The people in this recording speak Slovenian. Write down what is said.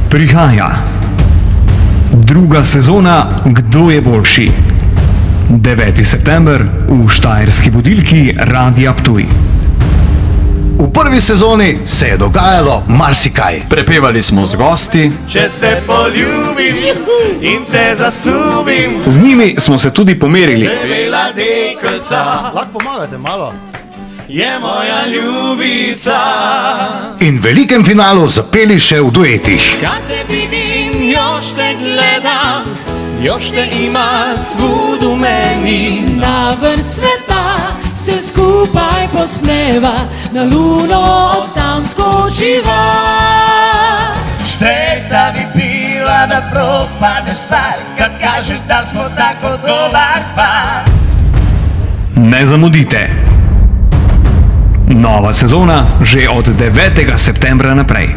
Prihaja druga sezona Kdo je boljši? 9. september v štajerski budilki Radia Ptuj. V prvi sezoni se je dogajalo marsikaj. Prepevali smo z gosti, Če te poljubim in te zasljubim, Z njimi smo se tudi pomerili. bela deklica Lahko pomagate malo. je moja ljubica. In v velikem finalu zapeli še v duetih. Kad te vidim, još te gledam, još te ima svud u meni. Na vrh sveta se skupaj posmeva, na luno od tam skočiva. Štek da bi bila da propade stvar, kad kažeš da smo tako dobar par. Ne zamudite. Nova sezona že od 9. septembra naprej.